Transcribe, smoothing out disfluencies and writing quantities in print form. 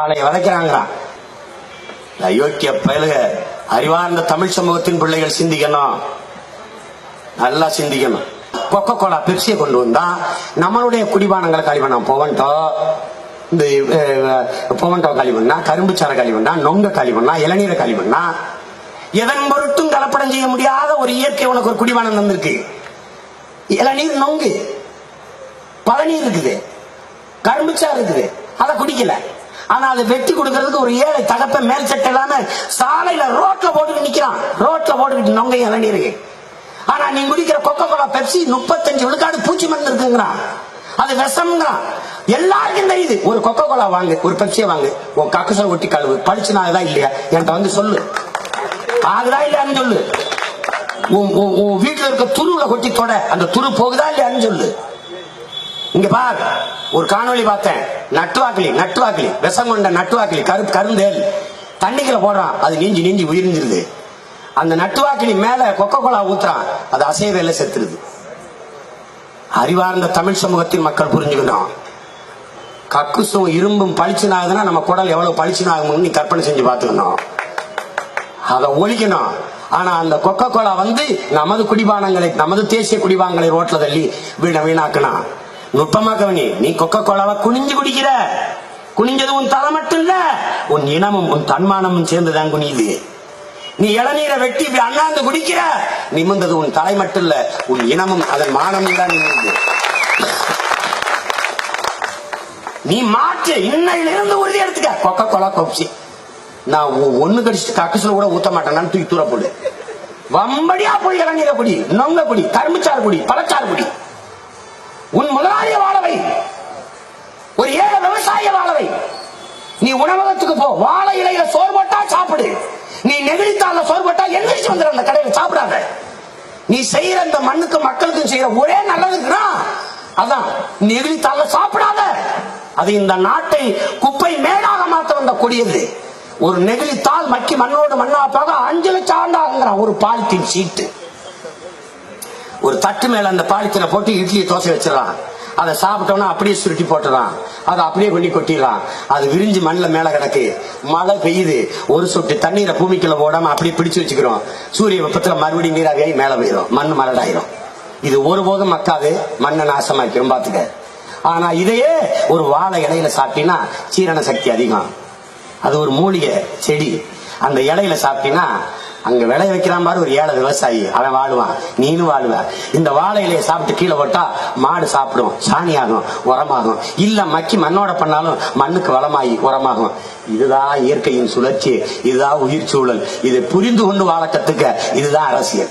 காலையை வதைக்கிறாங்கிறான். அயோக்கிய பயலுக, அறிவார்ந்த தமிழ் சமூகத்தின் பிள்ளைகள் சிந்திக்கணும், நல்லா சிந்திக்கணும். கொக்கோ கோலா பெப்சியை கொண்டு வந்தா நம்மளுடைய குடிபானங்களை காலி பண்ணா, பொவன்டோ இந்த பொவன்டோ காலி பண்ணா, கரும்பு சாரை காலி பண்ணா, நொங்க காலி பண்ணா, இளநீரை காலி பண்ணா, எதன் பொருட்டும் கலப்படம் செய்ய முடியாத ஒரு இயற்கை உனக்கு ஒரு குடிபானம் தந்திருக்கு. இளநீர், நொங்கு, பழநீர் இருக்குது, கரும்புச்சாறு இருக்குது, அதை குடிக்கல. ஆனா அதை வெட்டி கொடுக்கறதுக்கு ஒரு ஏழை தகப்ப மேல் சட்டை இல்லாம சாலையில ரோட்ல போட்டுக்கிட்டு நிக்கிறான், ரோட்ல போட்டுக்கிட்டு நொங்க இளநீருக்கு. ஆனா நீ குடிக்கிற கொக்கோ கோலா பெப்சி 35 விழுக்காடு பூச்சி மருந்து இருக்குங்கிறான், அது விஷம்ங்கிறான். எல்லாருக்கும் தெரியுது. ஒரு கொக்கோ கோலா வாங்கு, ஒரு பெப்சியை வாங்கு, உன் கக்குசை ஒட்டி கழுவு, பழிச்சு நான் இதான் இல்லையா என்கிட்ட வந்து சொல்லு, ஆகுதா இல்லையான்னு சொல்லு. உன் வீட்டுல இருக்க துருவுல கொட்டி தொட, அந்த துரு போகுதா இல்லையான்னு சொல்லு. இங்க பார், ஒரு காணொலி பார்த்தேன், நட்டுவாக்கிலி விஷம் கொண்ட நட்டுவாக்கிலி, கருந்தேல் தண்ணிக்குள்ள போடுறான், அது நீஞ்சி உயிரிஞ்சிருது. அந்த நட்டுவாக்கிலி மேல கொக்கோ கோலா ஊத்துறான், அது அசைவேல செத்துருது. அறிவார்ந்த தமிழ் சமூகத்தின் மக்கள் புரிஞ்சுக்கணும். கக்குசும் இரும்பும் பளிச்சுனாகுதுன்னா நம்ம குடல் எவ்வளவு பளிச்சுனாகும்னு நீ கற்பனை செஞ்சு பார்த்துக்கணும், அதை ஒழிக்கணும். ஆனா அந்த கொக்கோ கோலா வந்து நமது குடிபானங்களை, நமது தேசிய குடிபானங்களை ரோட்ல தள்ளி வீணாக்குனா. நுட்பமா கவனி, நீ கொக்கோ கோலாவை குனிஞ்சு குடிக்கிற, குனிஞ்சது உன் தலை மட்டும் இல்ல, உன் இனமும் உன் தன்மானமும் சேர்ந்துதான் குனியுது. நீ இளநீரை வெட்டி அண்ணாந்து குடிக்கிற, நிமிர்ந்தது உன் தலை மட்டும் இல்ல, உன் இனமும் அதன் மானமும் தான் நிமிர்ந்து. நீ மாற்று, இன்னையிலிருந்து உறுதி எடுத்துக்க. கொக்கோ கோலா பெப்சி நான் ஒண்ணு கடிச்சிட்டு கக்குசுல கூட ஊத்த மாட்டேன்னு தூக்கி தூர போடு. வம்படியா போய் இளநீரை குடி, நொங்க குடி, கரும்புச்சாறு குடி, பழச்சாறு குடி. உன் முதலாளிய வாழவை, ஒரு ஏழை விவசாய வாழவை. நீ உணவகத்துக்கு போ, வாழை இலையில சோறு போட்டா சாப்பிடு. நீ நெகிழித்தால சோறு போட்டா எந்திரிச்சு வந்துடும் அந்த கடையில, சாப்பிடாத. நீ செய்யற இந்த மண்ணுக்கு மக்களுக்கும் செய்யற ஒரே நல்லதுக்குன்னா அதான், நெகிழித்தால சாப்பிடாத. அது இந்த நாட்டை குப்பை மேடாக மாற்ற வந்த கொடியது. ஒரு நெகிழித்தால் மக்கி மண்ணோடு மண்ணா போக 5 லட்சம் ஆண்டாங்கிறான் ஒரு பாலித்தீன் சீட்டு. ஒரு தட்டு மேல அந்த பாலித்தீனை போட்டு இட்லி தோசை வச்சிடறான், அதை சாப்பிட்டோம்னா அப்படியே சுருட்டி போட்டுறான், அதை அப்படியே கொண்டு கொட்டிடலாம். அது விரிஞ்சு மண்ணில் மேல கிடக்கு, மழை பெய்யுது, ஒரு சொட்டு தண்ணீரை பூமிக்குள்ள போடாம அப்படியே பிடிச்சு வச்சுக்கிறோம். சூரிய வெப்பத்துல மறுபடியும் நீராவியாகி மேல போயிடும், மண் மலடாயிரும். இது ஒருபோதும் மக்காது, மண்ணை நாசமாக்கிறோம் பாத்துக்க. ஆனா இதையே ஒரு வாழை இலையில சாப்பிட்டீங்கன்னா சீரண சக்தி அதிகம். அது ஒரு மூலிகை செடி, அந்த இலையில சாப்பிட்டீங்கன்னா அங்க விளைய வைக்கிறான் பாரு ஒரு ஏழை விவசாயி, அவன் வாழுவான், நீனும் வாழுவ. இந்த வாழை இலையை சாப்பிட்டு கீழே போட்டா மாடு சாப்பிடும், சாணியாகும், உரமாகும். இல்ல மக்கி மண்ணோட பண்ணாலும் மண்ணுக்கு வளமாகி உரமாகும். இதுதான் இயற்கையின் சுழற்சி, இதுதான் உயிர் சூழல். இதை புரிந்து கொண்டு வாழ கத்துக்க, இதுதான் அரசியல்.